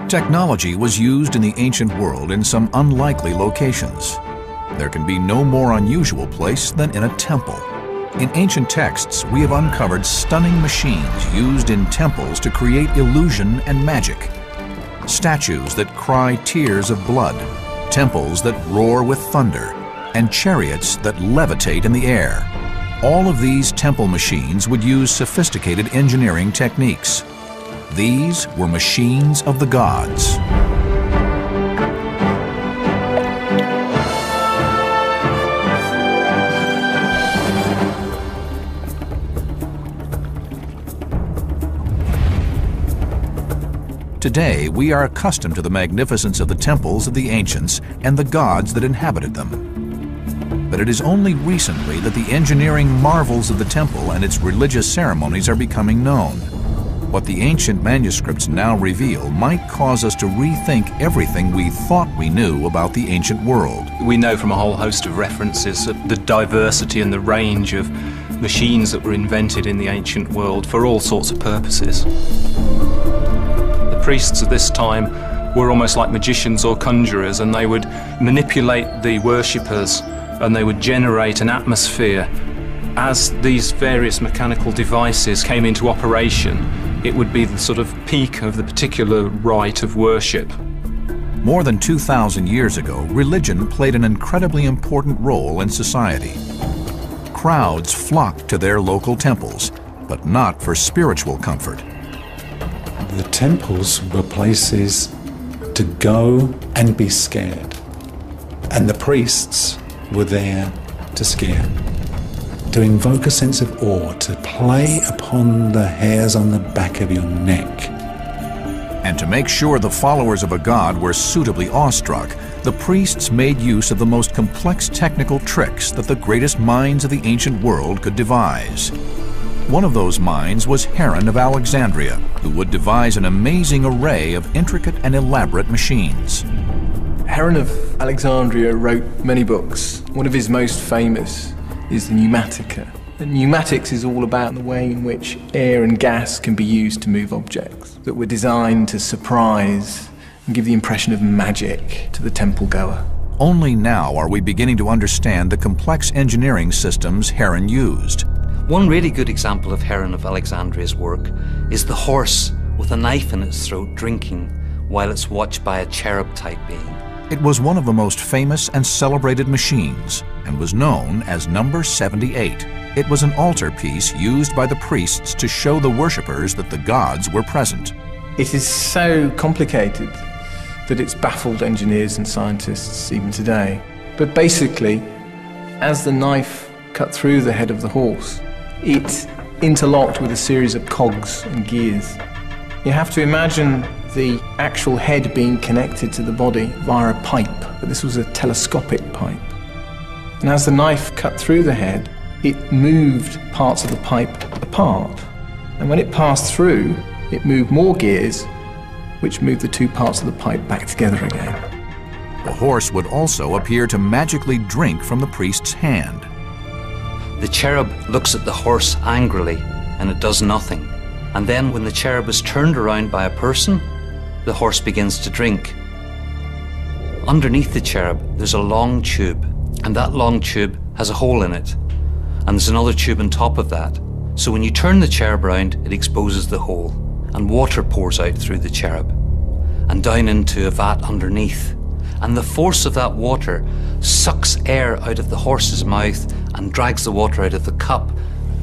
Technology was used in the ancient world in some unlikely locations. There can be no more unusual place than in a temple. In ancient texts, we have uncovered stunning machines used in temples to create illusion and magic. Statues that cry tears of blood, temples that roar with thunder, and chariots that levitate in the air. All of these temple machines would use sophisticated engineering techniques. These were machines of the gods. Today, we are accustomed to the magnificence of the temples of the ancients and the gods that inhabited them. But it is only recently that the engineering marvels of the temple and its religious ceremonies are becoming known. What the ancient manuscripts now reveal might cause us to rethink everything we thought we knew about the ancient world. We know from a whole host of references the diversity and the range of machines that were invented in the ancient world for all sorts of purposes. The priests of this time were almost like magicians or conjurers, and they would manipulate the worshippers and they would generate an atmosphere. As these various mechanical devices came into operation, it would be the sort of peak of the particular rite of worship. More than 2,000 years ago, religion played an incredibly important role in society. Crowds flocked to their local temples, but not for spiritual comfort. The temples were places to go and be scared, and the priests were there to scare, to invoke a sense of awe, to play upon the hairs on the back of your neck. And to make sure the followers of a god were suitably awestruck, the priests made use of the most complex technical tricks that the greatest minds of the ancient world could devise. One of those minds was Heron of Alexandria, who would devise an amazing array of intricate and elaborate machines. Heron of Alexandria wrote many books. One of his most famous is the Pneumatica. And pneumatics is all about the way in which air and gas can be used to move objects, that were designed to surprise and give the impression of magic to the temple goer. Only now are we beginning to understand the complex engineering systems Heron used. One really good example of Heron of Alexandria's work is the horse with a knife in its throat drinking while it's watched by a cherub-type being. It was one of the most famous and celebrated machines and was known as number 78. It was an altarpiece used by the priests to show the worshippers that the gods were present. It is so complicated that it's baffled engineers and scientists even today. But basically, as the knife cut through the head of the horse, it interlocked with a series of cogs and gears. You have to imagine the actual head being connected to the body via a pipe, but this was a telescopic pipe. And as the knife cut through the head, it moved parts of the pipe apart. And when it passed through, it moved more gears, which moved the two parts of the pipe back together again. The horse would also appear to magically drink from the priest's hand. The cherub looks at the horse angrily and it does nothing. And then when the cherub is turned around by a person, the horse begins to drink. Underneath the cherub, there's a long tube, and that long tube has a hole in it. And there's another tube on top of that. So when you turn the cherub around, it exposes the hole, and water pours out through the cherub and down into a vat underneath. And the force of that water sucks air out of the horse's mouth and drags the water out of the cup,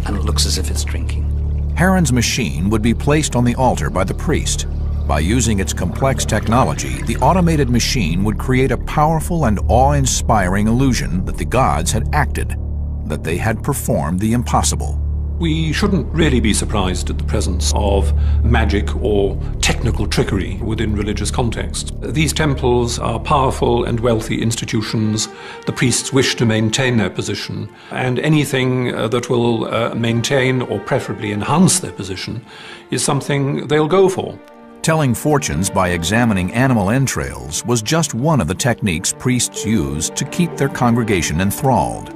and it looks as if it's drinking. Heron's machine would be placed on the altar by the priest. By using its complex technology, the automated machine would create a powerful and awe-inspiring illusion that the gods had acted, that they had performed the impossible. We shouldn't really be surprised at the presence of magic or technical trickery within religious contexts. These temples are powerful and wealthy institutions. The priests wish to maintain their position, and anything that will maintain or preferably enhance their position is something they'll go for. Telling fortunes by examining animal entrails was just one of the techniques priests used to keep their congregation enthralled.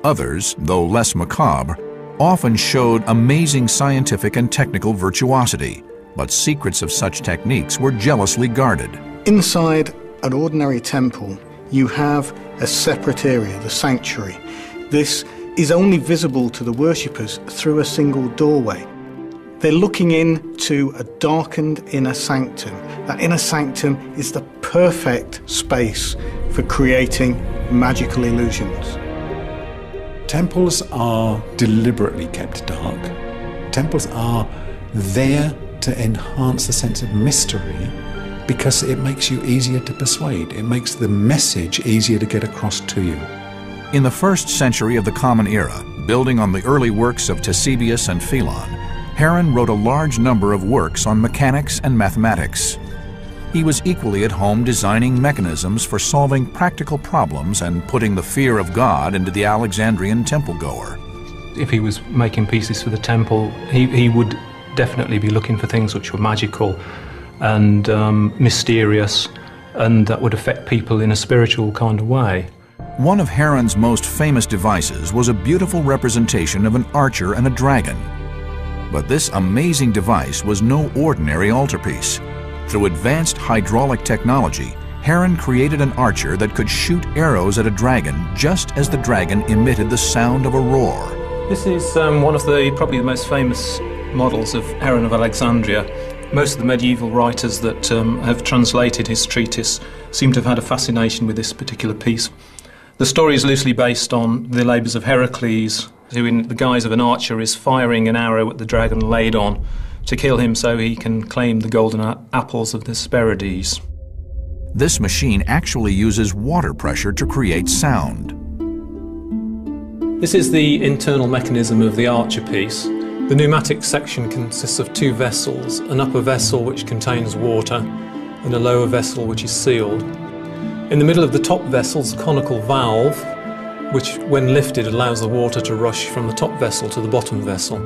Others, though less macabre, often showed amazing scientific and technical virtuosity, but secrets of such techniques were jealously guarded. Inside an ordinary temple, you have a separate area, the sanctuary. This is only visible to the worshippers through a single doorway. They're looking into a darkened inner sanctum. That inner sanctum is the perfect space for creating magical illusions. Temples are deliberately kept dark. Temples are there to enhance the sense of mystery because it makes you easier to persuade. It makes the message easier to get across to you. In the 1st century of the Common Era, building on the early works of Ctesibius and Philon, Heron wrote a large number of works on mechanics and mathematics. He was equally at home designing mechanisms for solving practical problems and putting the fear of God into the Alexandrian temple-goer. If he was making pieces for the temple, he would definitely be looking for things which were magical and mysterious, and that would affect people in a spiritual kind of way. One of Heron's most famous devices was a beautiful representation of an archer and a dragon. But this amazing device was no ordinary altarpiece. Through advanced hydraulic technology, Heron created an archer that could shoot arrows at a dragon just as the dragon emitted the sound of a roar. This is one of probably the most famous models of Heron of Alexandria. Most of the medieval writers that have translated his treatise seem to have had a fascination with this particular piece. The story is loosely based on the labours of Heracles, who in the guise of an archer is firing an arrow at the dragon Ladon to kill him so he can claim the golden apples of the Hesperides. This machine actually uses water pressure to create sound. This is the internal mechanism of the archer piece. The pneumatic section consists of 2 vessels, an upper vessel which contains water and a lower vessel which is sealed. In the middle of the top vessel is a conical valve which, when lifted, allows the water to rush from the top vessel to the bottom vessel.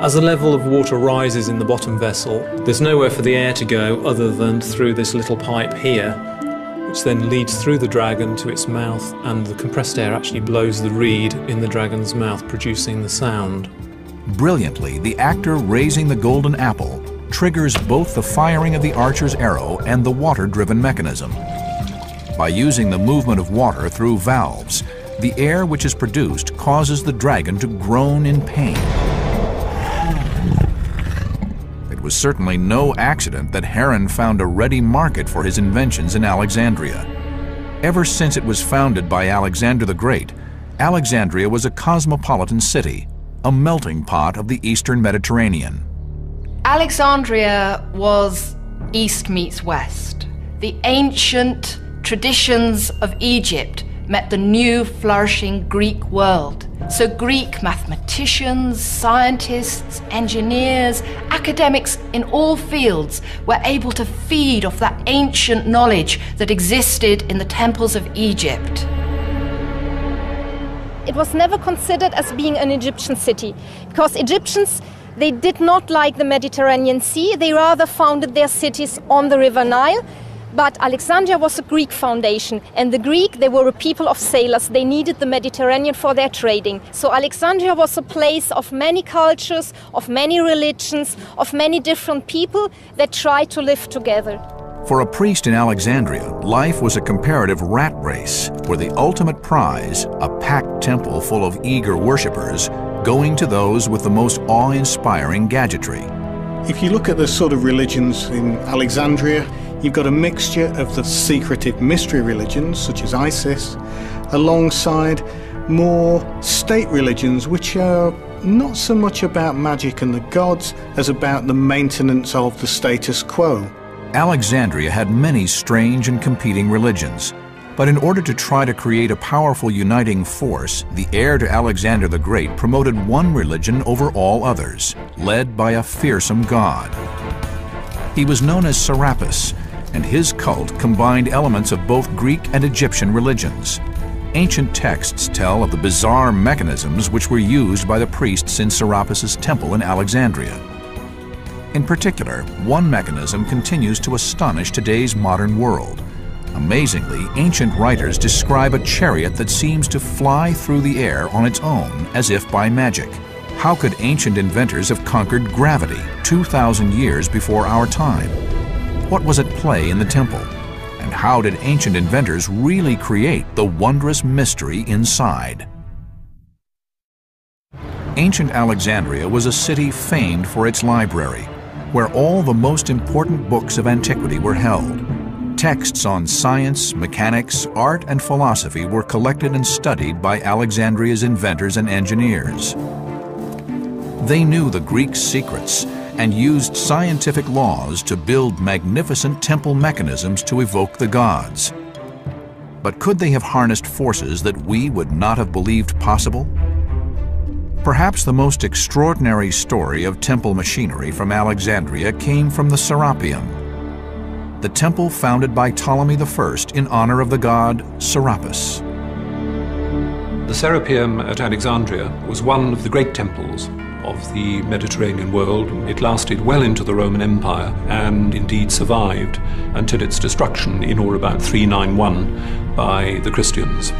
As the level of water rises in the bottom vessel, there's nowhere for the air to go other than through this little pipe here, which then leads through the dragon to its mouth, and the compressed air actually blows the reed in the dragon's mouth, producing the sound. Brilliantly, the actor raising the golden apple triggers both the firing of the archer's arrow and the water-driven mechanism. By using the movement of water through valves, the air which is produced causes the dragon to groan in pain. It was certainly no accident that Heron found a ready market for his inventions in Alexandria. Ever since it was founded by Alexander the Great, Alexandria was a cosmopolitan city, a melting pot of the Eastern Mediterranean. Alexandria was East meets West. The ancient traditions of Egypt met the new flourishing Greek world. So Greek mathematicians, scientists, engineers, academics in all fields were able to feed off that ancient knowledge that existed in the temples of Egypt. It was never considered as being an Egyptian city, because Egyptians, they did not like the Mediterranean Sea. They rather founded their cities on the River Nile. But Alexandria was a Greek foundation, and the Greek, they were a people of sailors. They needed the Mediterranean for their trading. So Alexandria was a place of many cultures, of many religions, of many different people that tried to live together. For a priest in Alexandria, life was a comparative rat race, where the ultimate prize, a packed temple full of eager worshippers, going to those with the most awe-inspiring gadgetry. If you look at the sort of religions in Alexandria, you've got a mixture of the secretive mystery religions, such as Isis, alongside more state religions, which are not so much about magic and the gods as about the maintenance of the status quo. Alexandria had many strange and competing religions, but in order to try to create a powerful uniting force, the heir to Alexander the Great promoted one religion over all others, led by a fearsome god. He was known as Serapis, and his cult combined elements of both Greek and Egyptian religions. Ancient texts tell of the bizarre mechanisms which were used by the priests in Serapis's temple in Alexandria. In particular, one mechanism continues to astonish today's modern world. Amazingly, ancient writers describe a chariot that seems to fly through the air on its own as if by magic. How could ancient inventors have conquered gravity 2,000 years before our time? What was at play in the temple? And how did ancient inventors really create the wondrous mystery inside? Ancient Alexandria was a city famed for its library, where all the most important books of antiquity were held. Texts on science, mechanics, art, and philosophy were collected and studied by Alexandria's inventors and engineers. They knew the Greek secrets and used scientific laws to build magnificent temple mechanisms to evoke the gods. But could they have harnessed forces that we would not have believed possible? Perhaps the most extraordinary story of temple machinery from Alexandria came from the Serapeum, the temple founded by Ptolemy I in honor of the god Serapis. The Serapeum at Alexandria was one of the great temples of the Mediterranean world. It lasted well into the Roman Empire and indeed survived until its destruction in or about 391 by the Christians.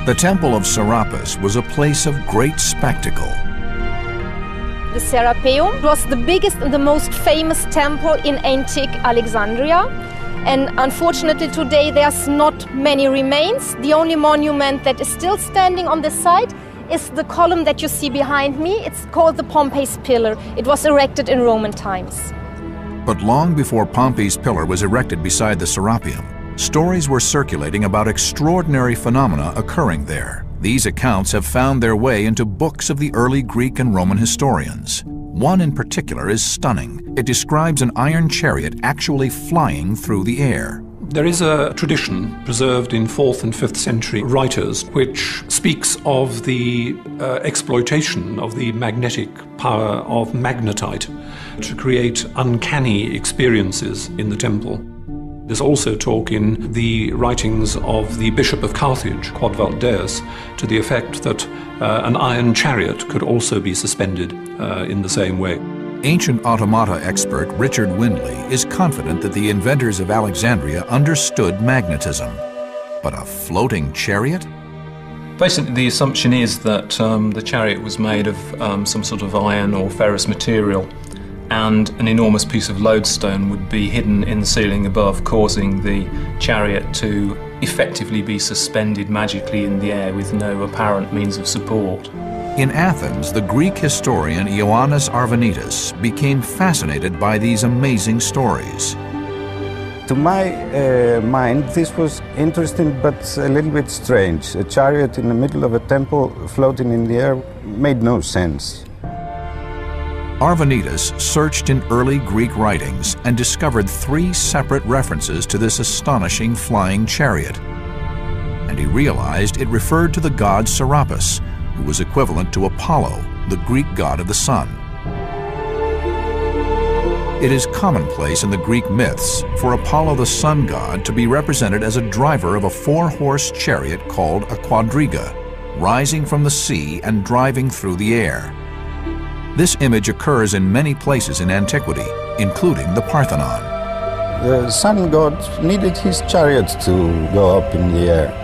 The Temple of Serapis was a place of great spectacle. The Serapeum was the biggest and the most famous temple in antique Alexandria. And unfortunately today there's not many remains. The only monument that is still standing on this site is the column that you see behind me. It's called the Pompey's Pillar. It was erected in Roman times. But long before Pompey's Pillar was erected beside the Serapeum, stories were circulating about extraordinary phenomena occurring there. These accounts have found their way into books of the early Greek and Roman historians. One in particular is stunning. It describes an iron chariot actually flying through the air. There is a tradition preserved in 4th and 5th century writers which speaks of the exploitation of the magnetic power of magnetite to create uncanny experiences in the temple. There's also talk in the writings of the Bishop of Carthage, Quodvald Deus, to the effect that an iron chariot could also be suspended in the same way. Ancient automata expert Richard Windley is confident that the inventors of Alexandria understood magnetism. But a floating chariot? Basically, the assumption is that the chariot was made of some sort of iron or ferrous material, and an enormous piece of lodestone would be hidden in the ceiling above, causing the chariot to effectively be suspended magically in the air with no apparent means of support. In Athens, the Greek historian Ioannis Arvanitis became fascinated by these amazing stories. To my mind, this was interesting but a little bit strange. A chariot in the middle of a temple floating in the air made no sense. Arvanitis searched in early Greek writings and discovered 3 separate references to this astonishing flying chariot. And he realized it referred to the god Serapis, who was equivalent to Apollo, the Greek god of the sun. It is commonplace in the Greek myths for Apollo the sun god to be represented as a driver of a 4-horse chariot called a quadriga, rising from the sea and driving through the air. This image occurs in many places in antiquity, including the Parthenon. The sun god needed his chariot to go up in the air.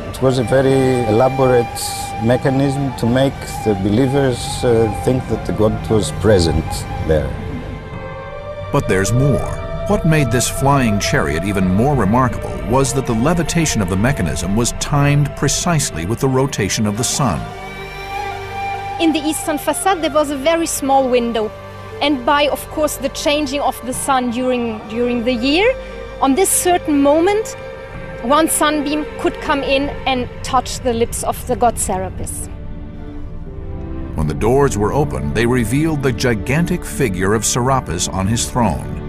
It was a very elaborate mechanism to make the believers think that the god was present there. But there's more. What made this flying chariot even more remarkable was that the levitation of the mechanism was timed precisely with the rotation of the sun. In the eastern facade there was a very small window, and by, of course, the changing of the sun during the year, on this certain moment one sunbeam could come in and touch the lips of the god Serapis. When the doors were opened, they revealed the gigantic figure of Serapis on his throne.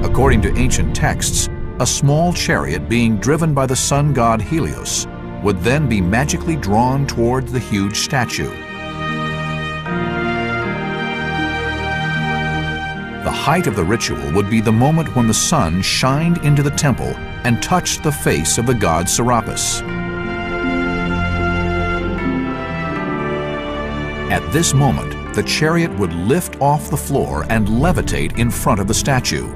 According to ancient texts, a small chariot being driven by the sun god Helios would then be magically drawn toward the huge statue. The height of the ritual would be the moment when the sun shined into the temple and touched the face of the god Serapis. At this moment, the chariot would lift off the floor and levitate in front of the statue.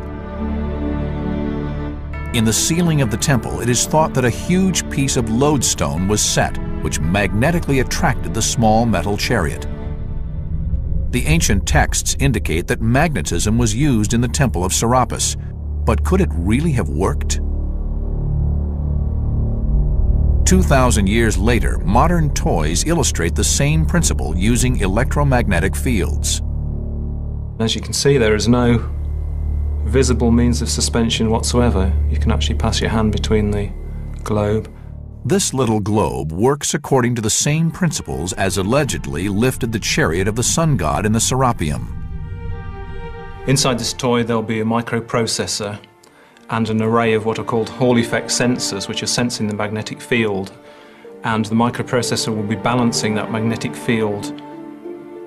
In the ceiling of the temple, it is thought that a huge piece of lodestone was set which magnetically attracted the small metal chariot. The ancient texts indicate that magnetism was used in the Temple of Serapis, but could it really have worked? 2,000 years later, modern toys illustrate the same principle using electromagnetic fields. As you can see, there is no visible means of suspension whatsoever. You can actually pass your hand between the globe. This little globe works according to the same principles as allegedly lifted the chariot of the sun god in the Serapeum. Inside this toy there'll be a microprocessor and an array of what are called Hall effect sensors, which are sensing the magnetic field. And the microprocessor will be balancing that magnetic field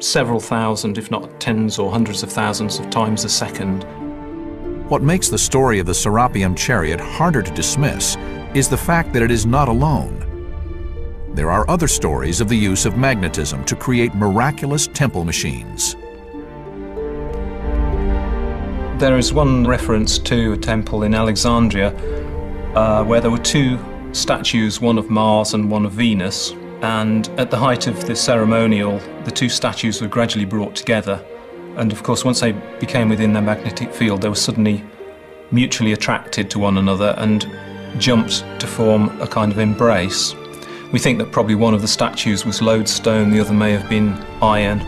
several thousand, if not tens or hundreds of thousands of times a second. What makes the story of the Serapeum chariot harder to dismiss is the fact that it is not alone. There are other stories of the use of magnetism to create miraculous temple machines. There is one reference to a temple in Alexandria where there were two statues, one of Mars and one of Venus, and at the height of the ceremonial, the two statues were gradually brought together. And of course, once they became within their magnetic field, they were suddenly mutually attracted to one another and jumped to form a kind of embrace. We think that probably one of the statues was lodestone, the other may have been iron.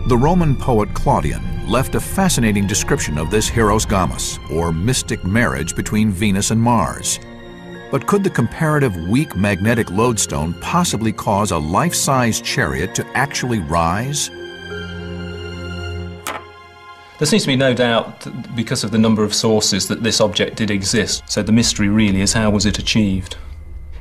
The Roman poet Claudian left a fascinating description of this Hieros Gamos, or mystic marriage between Venus and Mars. But could the comparative weak magnetic lodestone possibly cause a life-size chariot to actually rise? There seems to be no doubt, because of the number of sources, that this object did exist. So the mystery really is, how was it achieved?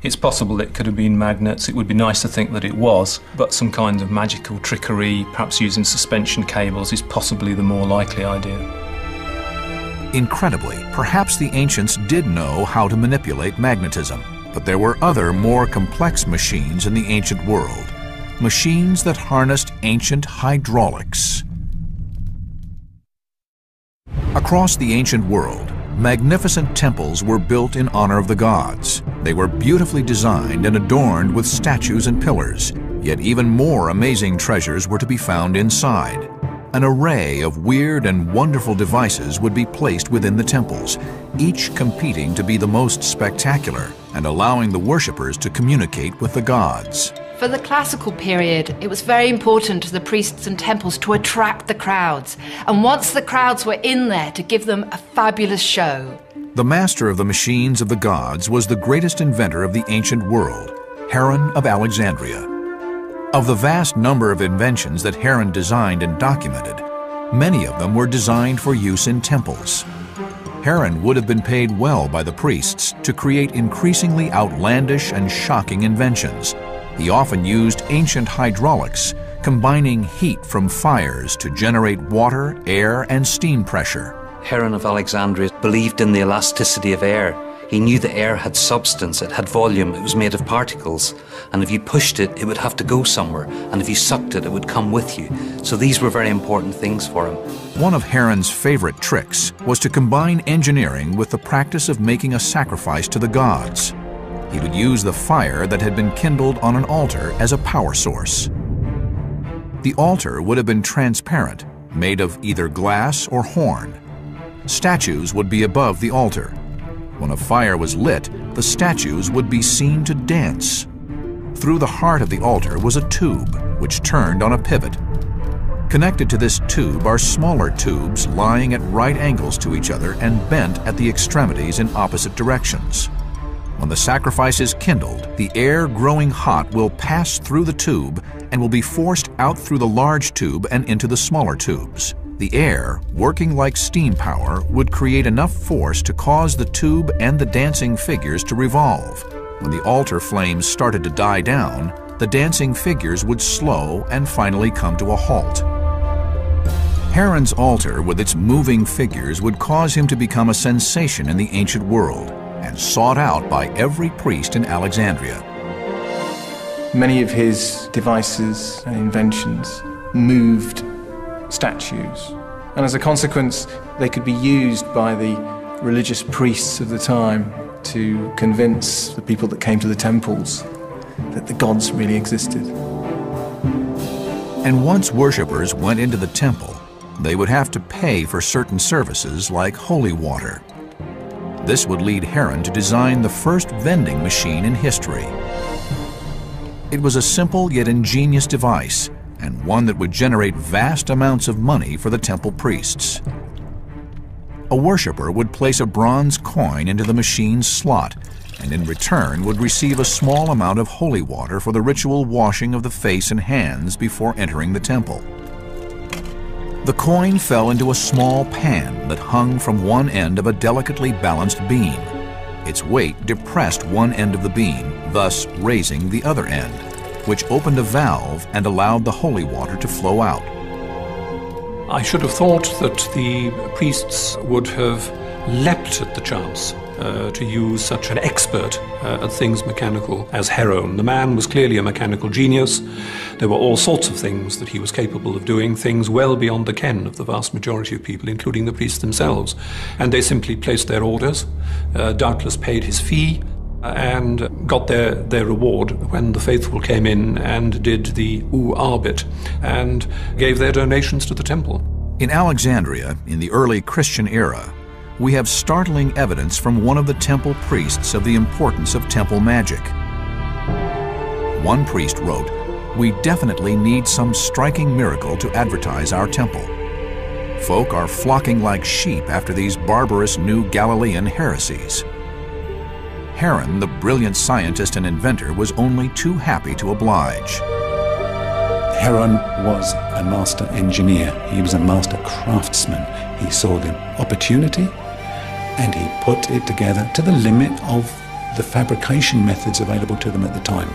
It's possible it could have been magnets. It would be nice to think that it was, but some kind of magical trickery, perhaps using suspension cables, is possibly the more likely idea. Incredibly, perhaps the ancients did know how to manipulate magnetism, but there were other more complex machines in the ancient world, machines that harnessed ancient hydraulics. Across the ancient world, magnificent temples were built in honor of the gods. They were beautifully designed and adorned with statues and pillars, yet even more amazing treasures were to be found inside. An array of weird and wonderful devices would be placed within the temples, each competing to be the most spectacular and allowing the worshippers to communicate with the gods. For the classical period, it was very important to the priests and temples to attract the crowds, and once the crowds were in there, to give them a fabulous show. The master of the machines of the gods was the greatest inventor of the ancient world, Heron of Alexandria. Of the vast number of inventions that Heron designed and documented, many of them were designed for use in temples. Heron would have been paid well by the priests to create increasingly outlandish and shocking inventions. He often used ancient hydraulics, combining heat from fires to generate water, air, and steam pressure. Heron of Alexandria believed in the elasticity of air. He knew the air had substance, it had volume, it was made of particles, and if you pushed it, it would have to go somewhere, and if you sucked it, it would come with you. So these were very important things for him. One of Heron's favorite tricks was to combine engineering with the practice of making a sacrifice to the gods. He would use the fire that had been kindled on an altar as a power source. The altar would have been transparent, made of either glass or horn. Statues would be above the altar. When a fire was lit, the statues would be seen to dance. Through the heart of the altar was a tube, which turned on a pivot. Connected to this tube are smaller tubes lying at right angles to each other and bent at the extremities in opposite directions. When the sacrifice is kindled, the air growing hot will pass through the tube and will be forced out through the large tube and into the smaller tubes. The air, working like steam power, would create enough force to cause the tube and the dancing figures to revolve. When the altar flames started to die down, the dancing figures would slow and finally come to a halt. Heron's altar with its moving figures would cause him to become a sensation in the ancient world and sought out by every priest in Alexandria. Many of his devices and inventions moved statues, and as a consequence they could be used by the religious priests of the time to convince the people that came to the temples that the gods really existed. And once worshippers went into the temple, they would have to pay for certain services like holy water. This would lead Heron to design the first vending machine in history. It was a simple yet ingenious device, and one that would generate vast amounts of money for the temple priests. A worshipper would place a bronze coin into the machine's slot, and in return would receive a small amount of holy water for the ritual washing of the face and hands before entering the temple. The coin fell into a small pan that hung from one end of a delicately balanced beam. Its weight depressed one end of the beam, thus raising the other end, which opened a valve and allowed the holy water to flow out. I should have thought that the priests would have leapt at the chance to use such an expert at things mechanical as Heron. The man was clearly a mechanical genius. There were all sorts of things that he was capable of doing, things well beyond the ken of the vast majority of people, including the priests themselves. And they simply placed their orders, doubtless paid his fee, and got their reward when the faithful came in and did the ooh-ah bit and gave their donations to the temple. In Alexandria, in the early Christian era, we have startling evidence from one of the temple priests of the importance of temple magic. One priest wrote, "We definitely need some striking miracle to advertise our temple. Folk are flocking like sheep after these barbarous new Galilean heresies." Heron, the brilliant scientist and inventor, was only too happy to oblige. Heron was a master engineer. He was a master craftsman. He saw the opportunity and he put it together to the limit of the fabrication methods available to them at the time.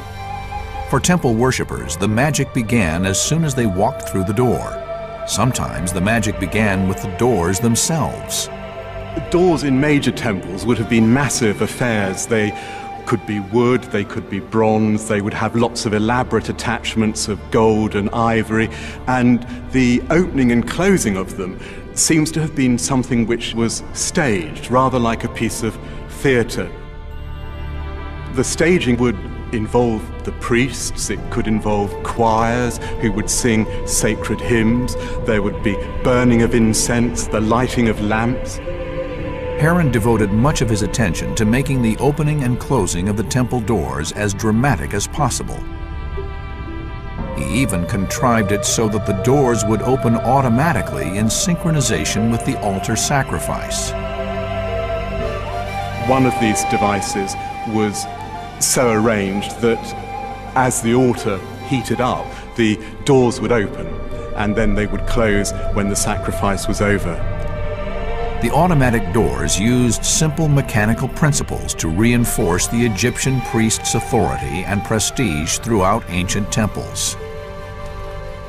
For temple worshippers, the magic began as soon as they walked through the door. Sometimes the magic began with the doors themselves. The doors in major temples would have been massive affairs. They could be wood, they could be bronze, they would have lots of elaborate attachments of gold and ivory, and the opening and closing of them seems to have been something which was staged, rather like a piece of theatre. The staging would involve the priests, it could involve choirs who would sing sacred hymns, there would be burning of incense, the lighting of lamps. Heron devoted much of his attention to making the opening and closing of the temple doors as dramatic as possible. He even contrived it so that the doors would open automatically in synchronization with the altar sacrifice. One of these devices was so arranged that as the altar heated up, the doors would open and then they would close when the sacrifice was over. The automatic doors used simple mechanical principles to reinforce the Egyptian priest's authority and prestige throughout ancient temples.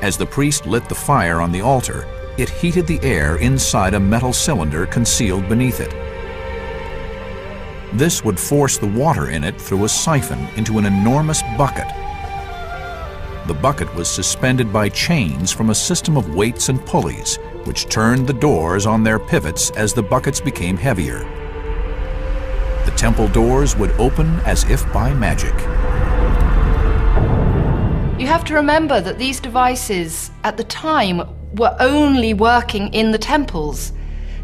As the priest lit the fire on the altar, it heated the air inside a metal cylinder concealed beneath it. This would force the water in it through a siphon into an enormous bucket. The bucket was suspended by chains from a system of weights and pulleys, which turned the doors on their pivots as the buckets became heavier. The temple doors would open as if by magic. You have to remember that these devices at the time were only working in the temples.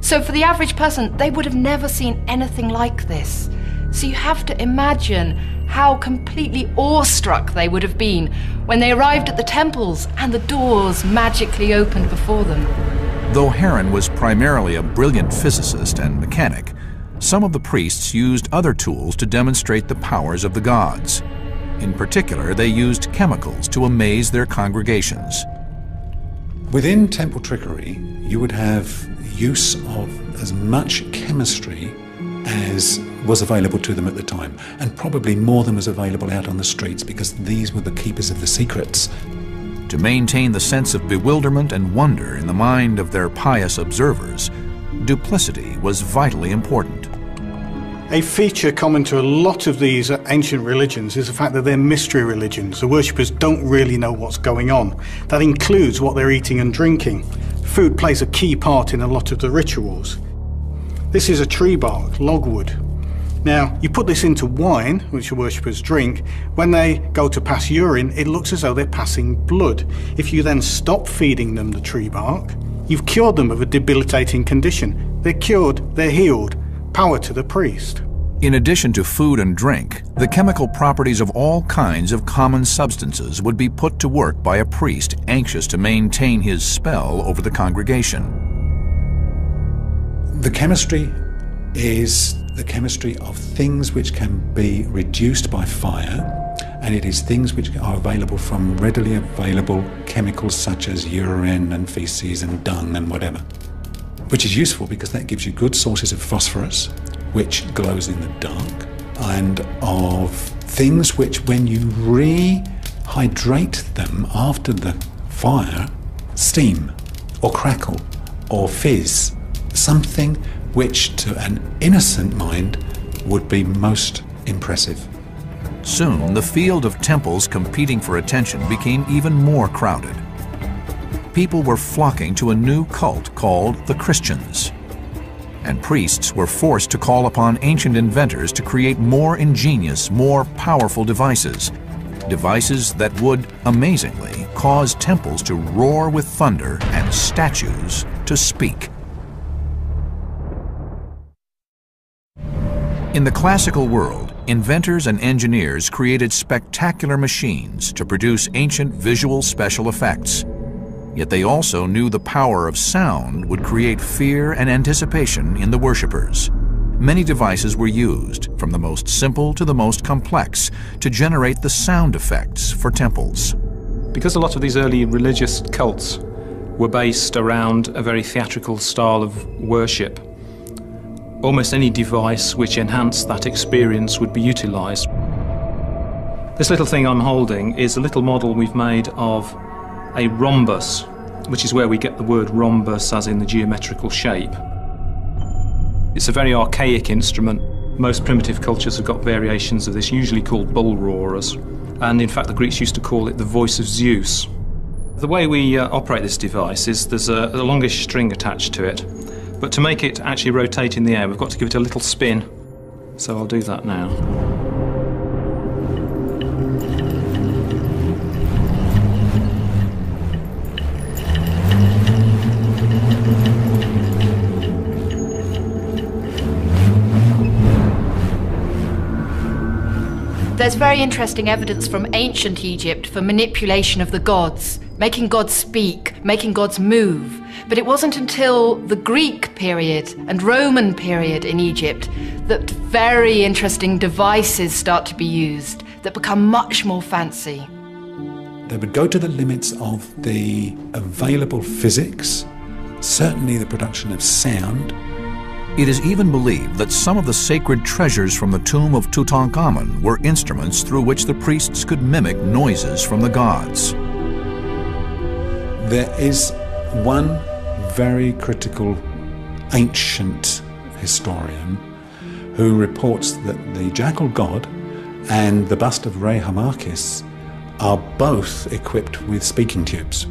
So for the average person, they would have never seen anything like this. So you have to imagine how completely awestruck they would have been when they arrived at the temples and the doors magically opened before them. Though Heron was primarily a brilliant physicist and mechanic, some of the priests used other tools to demonstrate the powers of the gods. In particular, they used chemicals to amaze their congregations. Within temple trickery, you would have use of as much chemistry as was available to them at the time, and probably more than was available out on the streets, because these were the keepers of the secrets. To maintain the sense of bewilderment and wonder in the mind of their pious observers, duplicity was vitally important. A feature common to a lot of these ancient religions is the fact that they're mystery religions. The worshippers don't really know what's going on. That includes what they're eating and drinking. Food plays a key part in a lot of the rituals. This is a tree bark, logwood. Now, you put this into wine, which the worshippers drink. When they go to pass urine, it looks as though they're passing blood. If you then stop feeding them the tree bark, you've cured them of a debilitating condition. They're cured, they're healed. Power to the priest. In addition to food and drink, the chemical properties of all kinds of common substances would be put to work by a priest anxious to maintain his spell over the congregation. The chemistry is the chemistry of things which can be reduced by fire, and it is things which are available from readily available chemicals such as urine and feces and dung and whatever. Which is useful because that gives you good sources of phosphorus, which glows in the dark, and of things which, when you rehydrate them after the fire, steam or crackle or fizz, something which to an innocent mind would be most impressive. Soon, the field of temples competing for attention became even more crowded. People were flocking to a new cult called the Christians, and priests were forced to call upon ancient inventors to create more ingenious, more powerful devices, devices that would, amazingly, cause temples to roar with thunder and statues to speak. In the classical world, inventors and engineers created spectacular machines to produce ancient visual special effects. Yet they also knew the power of sound would create fear and anticipation in the worshippers. Many devices were used, from the most simple to the most complex, to generate the sound effects for temples. Because a lot of these early religious cults were based around a very theatrical style of worship, almost any device which enhanced that experience would be utilized. This little thing I'm holding is a little model we've made of a rhombus, which is where we get the word rhombus, as in the geometrical shape. It's a very archaic instrument. Most primitive cultures have got variations of this, usually called bull roarers, and in fact the Greeks used to call it the voice of Zeus. The way we operate this device is there's a longish string attached to it, but to make it actually rotate in the air, we've got to give it a little spin. So I'll do that now. There's very interesting evidence from ancient Egypt for manipulation of the gods, making gods speak, making gods move. But it wasn't until the Greek period and Roman period in Egypt that very interesting devices start to be used that become much more fancy. They would go to the limits of the available physics, certainly the production of sound. It is even believed that some of the sacred treasures from the tomb of Tutankhamun were instruments through which the priests could mimic noises from the gods. There is one very critical ancient historian who reports that the jackal god and the bust of Re Harmachis are both equipped with speaking tubes.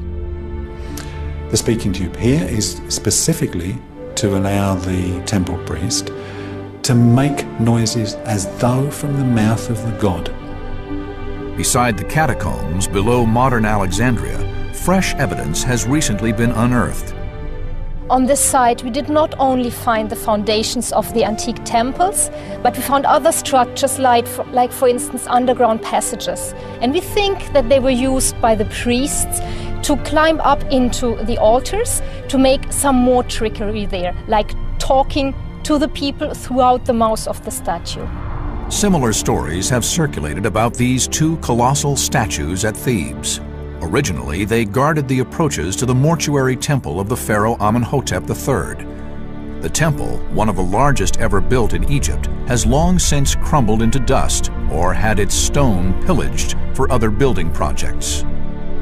The speaking tube here is specifically to allow the temple priest to make noises as though from the mouth of the god. Beside the catacombs below modern Alexandria, fresh evidence has recently been unearthed. On this site, we did not only find the foundations of the antique temples, but we found other structures like for instance, underground passages. And we think that they were used by the priests to climb up into the altars to make some more trickery there, like talking to the people throughout the mouth of the statue. Similar stories have circulated about these two colossal statues at Thebes. Originally, they guarded the approaches to the mortuary temple of the pharaoh Amenhotep III. The temple, one of the largest ever built in Egypt, has long since crumbled into dust or had its stone pillaged for other building projects.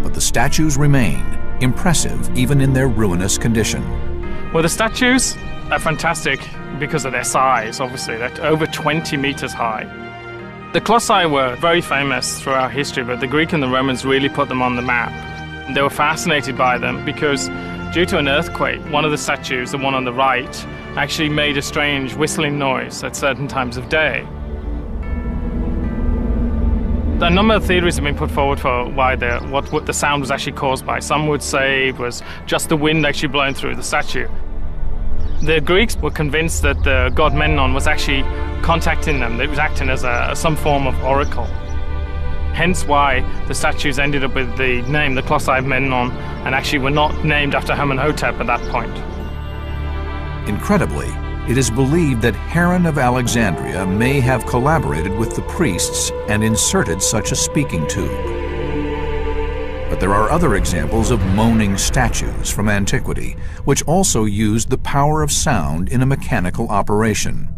But the statues remain, impressive even in their ruinous condition. Well, the statues are fantastic because of their size, obviously. They're over 20 meters high. The Colossi were very famous throughout history, but the Greek and the Romans really put them on the map. They were fascinated by them because Due to an earthquake, one of the statues, the one on the right, actually made a strange whistling noise at certain times of day. A number of theories have been put forward for why what the sound was actually caused by. Some would say it was just the wind actually blowing through the statue. The Greeks were convinced that the god Memnon was actually contacting them, that it was acting as some form of oracle. Hence why the statues ended up with the name, the Colossi of Memnon, and actually were not named after Amenhotep at that point. Incredibly, it is believed that Heron of Alexandria may have collaborated with the priests and inserted such a speaking tube. But there are other examples of moaning statues from antiquity, which also used the power of sound in a mechanical operation.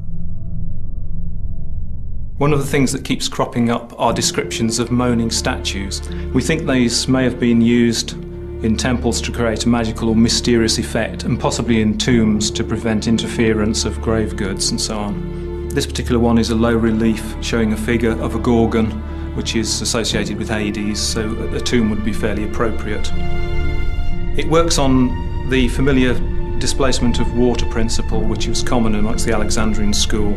One of the things that keeps cropping up are descriptions of moaning statues. We think these may have been used in temples to create a magical or mysterious effect, and possibly in tombs to prevent interference of grave goods and so on. This particular one is a low relief showing a figure of a gorgon, which is associated with Hades, so a tomb would be fairly appropriate. It works on the familiar displacement of water principle, which was common amongst the Alexandrian school.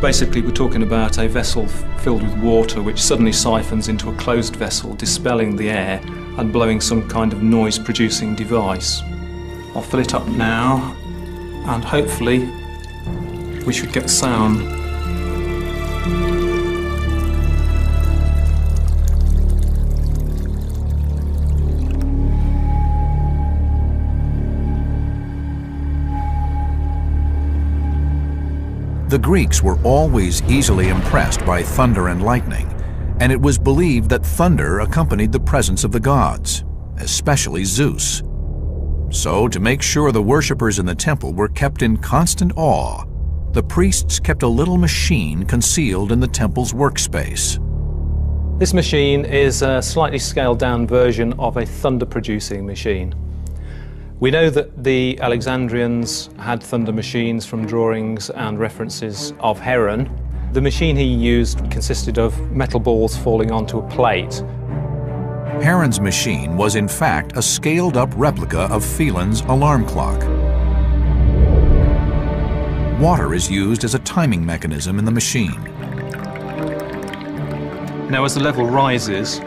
Basically, we're talking about a vessel filled with water which suddenly siphons into a closed vessel, dispelling the air and blowing some kind of noise-producing device. I'll fill it up now, and hopefully we should get sound. The Greeks were always easily impressed by thunder and lightning, and it was believed that thunder accompanied the presence of the gods, especially Zeus. So, to make sure the worshippers in the temple were kept in constant awe, the priests kept a little machine concealed in the temple's workspace. This machine is a slightly scaled-down version of a thunder-producing machine. We know that the Alexandrians had thunder machines from drawings and references of Heron. The machine he used consisted of metal balls falling onto a plate. Heron's machine was in fact a scaled-up replica of Phelan's alarm clock. Water is used as a timing mechanism in the machine. Now, as the level rises,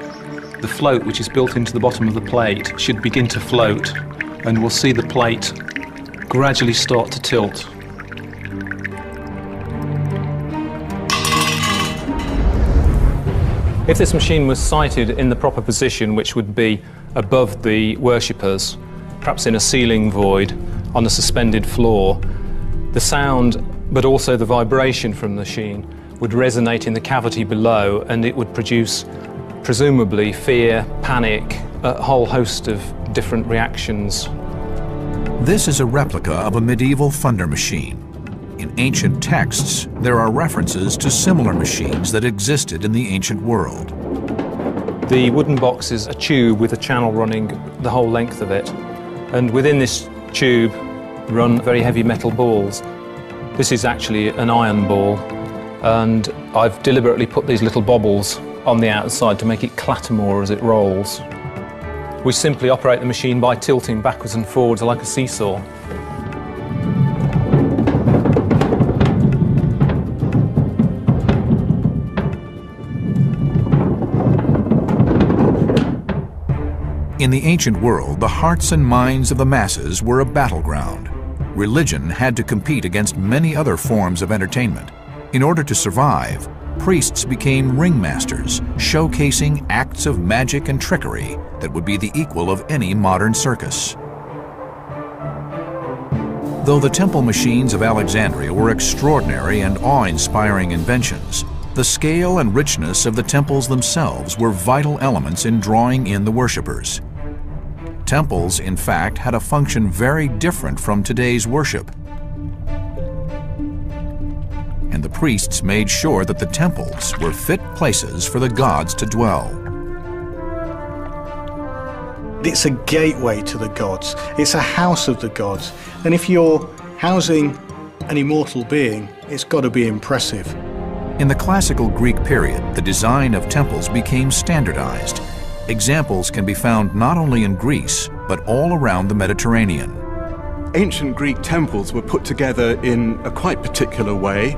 the float which is built into the bottom of the plate should begin to float, and we'll see the plate gradually start to tilt. If this machine was sited in the proper position, which would be above the worshippers, perhaps in a ceiling void on a suspended floor, the sound, but also the vibration from the machine, would resonate in the cavity below, and it would produce, presumably, fear, panic, a whole host of different reactions. This is a replica of a medieval thunder machine. In ancient texts, there are references to similar machines that existed in the ancient world. The wooden box is a tube with a channel running the whole length of it, and within this tube run very heavy metal balls. This is actually an iron ball, and I've deliberately put these little bobbles on the outside to make it clatter more as it rolls. We simply operate the machine by tilting backwards and forwards like a seesaw. In the ancient world, the hearts and minds of the masses were a battleground. Religion had to compete against many other forms of entertainment. In order to survive, priests became ringmasters, showcasing acts of magic and trickery that would be the equal of any modern circus. Though the temple machines of Alexandria were extraordinary and awe-inspiring inventions, the scale and richness of the temples themselves were vital elements in drawing in the worshippers. Temples, in fact, had a function very different from today's worship. And the priests made sure that the temples were fit places for the gods to dwell. It's a gateway to the gods. It's a house of the gods. And if you're housing an immortal being, it's got to be impressive. In the classical Greek period, the design of temples became standardized. Examples can be found not only in Greece, but all around the Mediterranean. Ancient Greek temples were put together in a quite particular way.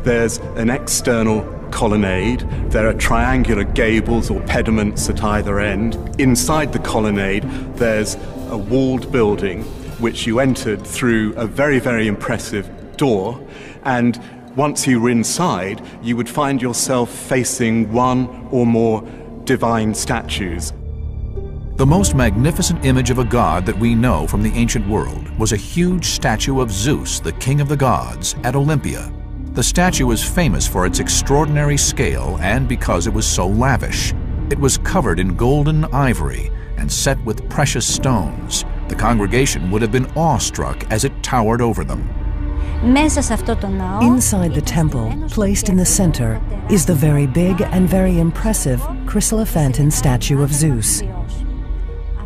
There's an external colonnade. There are triangular gables or pediments at either end. Inside the colonnade, there's a walled building which you entered through a very, very impressive door. And once you were inside, you would find yourself facing one or more divine statues. The most magnificent image of a god that we know from the ancient world was a huge statue of Zeus, the king of the gods, at Olympia. The statue is famous for its extraordinary scale and because it was so lavish. It was covered in golden ivory and set with precious stones. The congregation would have been awestruck as it towered over them. Inside the temple, placed in the center, is the very big and very impressive chrysophanton statue of Zeus.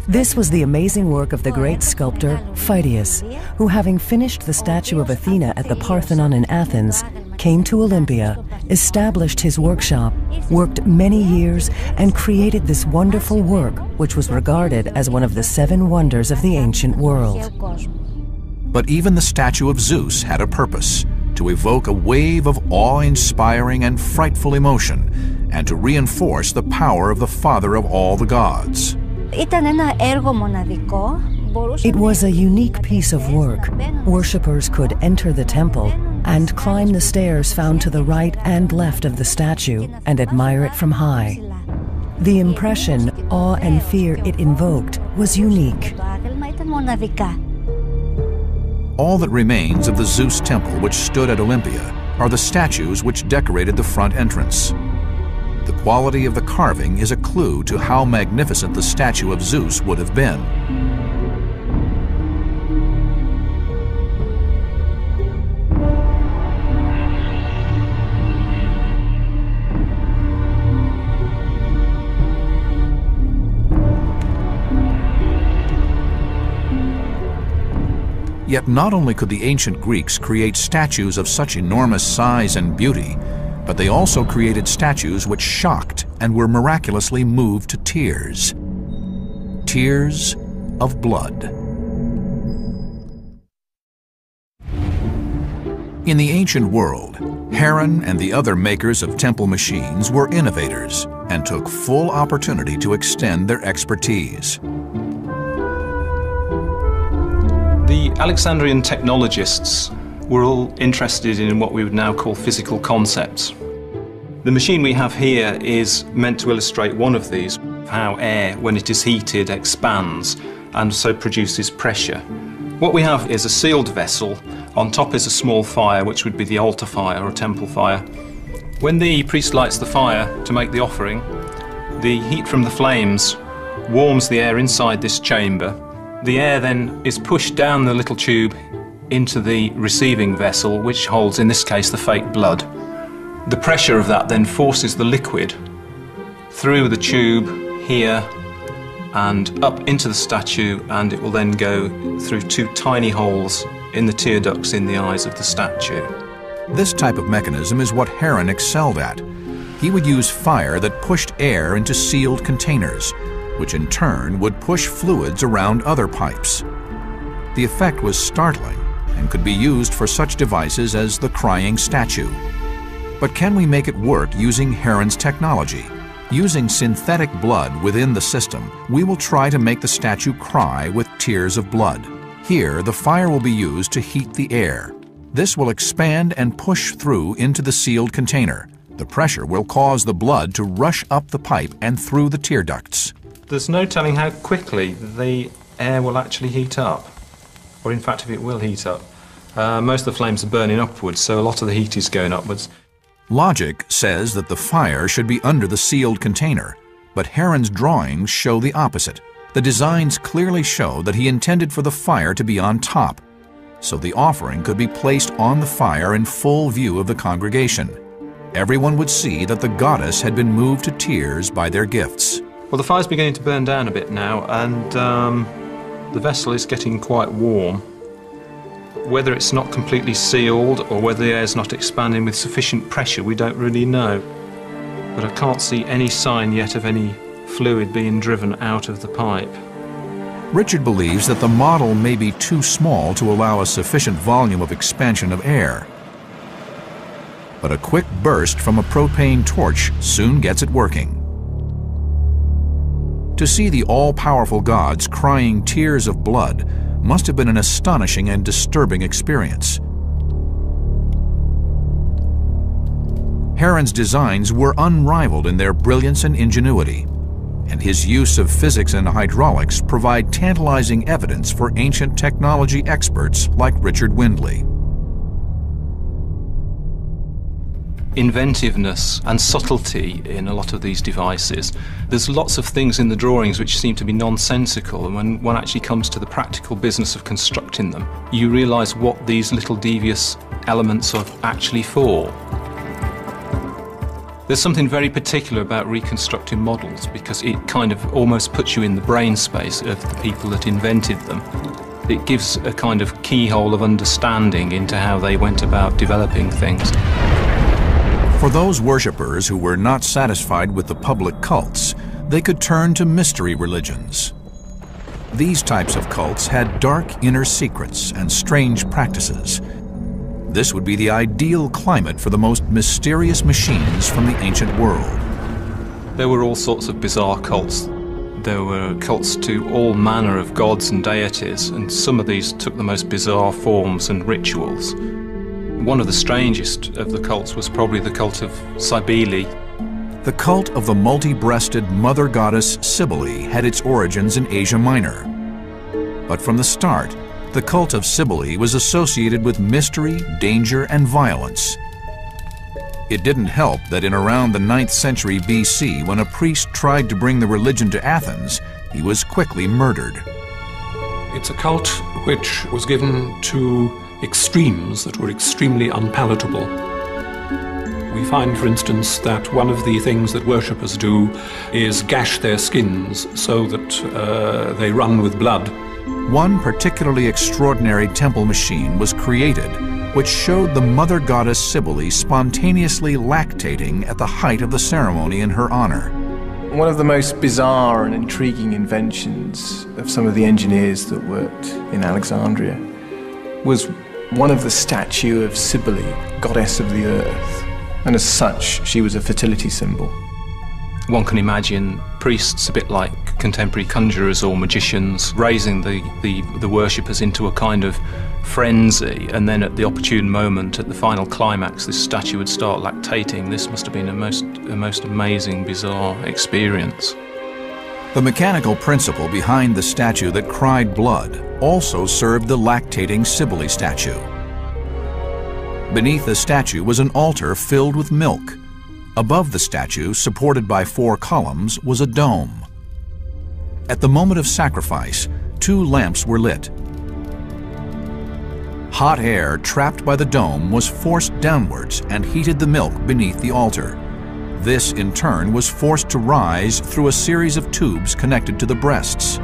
This was the amazing work of the great sculptor Phidias, who, having finished the statue of Athena at the Parthenon in Athens, came to Olympia, established his workshop, worked many years, and created this wonderful work, which was regarded as one of the 7 wonders of the ancient world. But even the statue of Zeus had a purpose: to evoke a wave of awe-inspiring and frightful emotion, and to reinforce the power of the father of all the gods. It was a unique piece of work. Worshippers could enter the temple and climb the stairs found to the right and left of the statue and admire it from high. The impression, awe, and fear it invoked was unique. All that remains of the Zeus temple which stood at Olympia are the statues which decorated the front entrance. The quality of the carving is a clue to how magnificent the statue of Zeus would have been. Yet not only could the ancient Greeks create statues of such enormous size and beauty, but they also created statues which shocked and were miraculously moved to tears. Tears of blood. In the ancient world, Heron and the other makers of temple machines were innovators and took full opportunity to extend their expertise. The Alexandrian technologists were all interested in what we would now call physical concepts. The machine we have here is meant to illustrate one of these, how air, when it is heated, expands and so produces pressure. What we have is a sealed vessel. On top is a small fire, which would be the altar fire or temple fire. When the priest lights the fire to make the offering, the heat from the flames warms the air inside this chamber. The air then is pushed down the little tube into the receiving vessel, which holds, in this case, the fake blood. The pressure of that then forces the liquid through the tube here and up into the statue, and it will then go through 2 tiny holes in the tear ducts in the eyes of the statue. This type of mechanism is what Heron excelled at. He would use fire that pushed air into sealed containers, which in turn would push fluids around other pipes. The effect was startling and could be used for such devices as the crying statue. But can we make it work using Heron's technology? Using synthetic blood within the system, we will try to make the statue cry with tears of blood. Here, the fire will be used to heat the air. This will expand and push through into the sealed container. The pressure will cause the blood to rush up the pipe and through the tear ducts. There's no telling how quickly the air will actually heat up, or in fact if it will heat up. Most of the flames are burning upwards, so a lot of the heat is going upwards. Logic says that the fire should be under the sealed container, but Heron's drawings show the opposite. The designs clearly show that he intended for the fire to be on top, so the offering could be placed on the fire in full view of the congregation. Everyone would see that the goddess had been moved to tears by their gifts. Well, the fire's beginning to burn down a bit now, and the vessel is getting quite warm. Whether it's not completely sealed or whether the air's not expanding with sufficient pressure, we don't really know. But I can't see any sign yet of any fluid being driven out of the pipe. Richard believes that the model may be too small to allow a sufficient volume of expansion of air. But a quick burst from a propane torch soon gets it working. To see the all-powerful gods crying tears of blood must have been an astonishing and disturbing experience. Heron's designs were unrivaled in their brilliance and ingenuity, and his use of physics and hydraulics provide tantalizing evidence for ancient technology experts like Richard Windley. Inventiveness and subtlety in a lot of these devices. There's lots of things in the drawings which seem to be nonsensical, and when one actually comes to the practical business of constructing them, you realise what these little devious elements are actually for. There's something very particular about reconstructing models because it kind of almost puts you in the brain space of the people that invented them. It gives a kind of keyhole of understanding into how they went about developing things. For those worshippers who were not satisfied with the public cults, they could turn to mystery religions. These types of cults had dark inner secrets and strange practices. This would be the ideal climate for the most mysterious machines from the ancient world. There were all sorts of bizarre cults. There were cults to all manner of gods and deities, and some of these took the most bizarre forms and rituals. One of the strangest of the cults was probably the cult of Cybele. The cult of the multi-breasted mother goddess Cybele had its origins in Asia Minor. But from the start, the cult of Cybele was associated with mystery, danger, and violence. It didn't help that in around the 9th century BC, when a priest tried to bring the religion to Athens, he was quickly murdered. It's a cult which was given to extremes that were extremely unpalatable. We find, for instance, that one of the things that worshippers do is gash their skins so that they run with blood. One particularly extraordinary temple machine was created which showed the mother goddess Cybele spontaneously lactating at the height of the ceremony in her honor. One of the most bizarre and intriguing inventions of some of the engineers that worked in Alexandria was one of the statue of Cybele, goddess of the earth, and as such she was a fertility symbol. One can imagine priests a bit like contemporary conjurers or magicians raising the worshippers into a kind of frenzy, and then at the opportune moment, at the final climax, this statue would start lactating. This must have been a most amazing, bizarre experience. The mechanical principle behind the statue that cried blood also served the lactating Cybele statue. Beneath the statue was an altar filled with milk. Above the statue, supported by 4 columns, was a dome. At the moment of sacrifice, 2 lamps were lit. Hot air trapped by the dome was forced downwards and heated the milk beneath the altar. This, in turn, was forced to rise through a series of tubes connected to the breasts.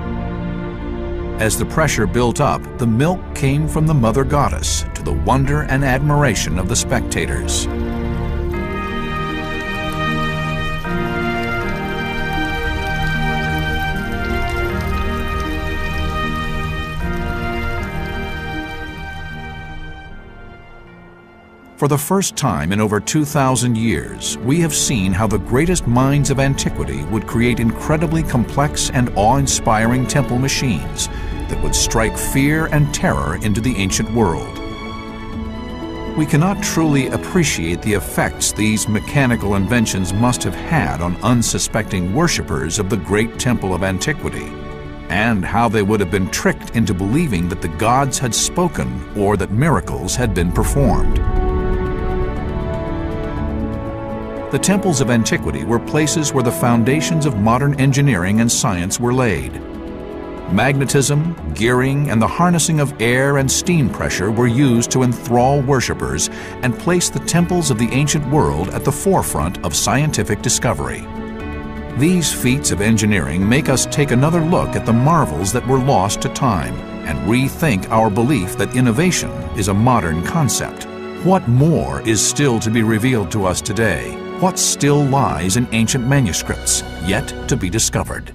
As the pressure built up, the milk came from the mother goddess, to the wonder and admiration of the spectators. For the first time in over 2,000 years, we have seen how the greatest minds of antiquity would create incredibly complex and awe-inspiring temple machines that would strike fear and terror into the ancient world. We cannot truly appreciate the effects these mechanical inventions must have had on unsuspecting worshippers of the great temple of antiquity, and how they would have been tricked into believing that the gods had spoken or that miracles had been performed. The temples of antiquity were places where the foundations of modern engineering and science were laid. Magnetism, gearing, and the harnessing of air and steam pressure were used to enthrall worshippers and place the temples of the ancient world at the forefront of scientific discovery. These feats of engineering make us take another look at the marvels that were lost to time and rethink our belief that innovation is a modern concept. What more is still to be revealed to us today? What still lies in ancient manuscripts, yet to be discovered?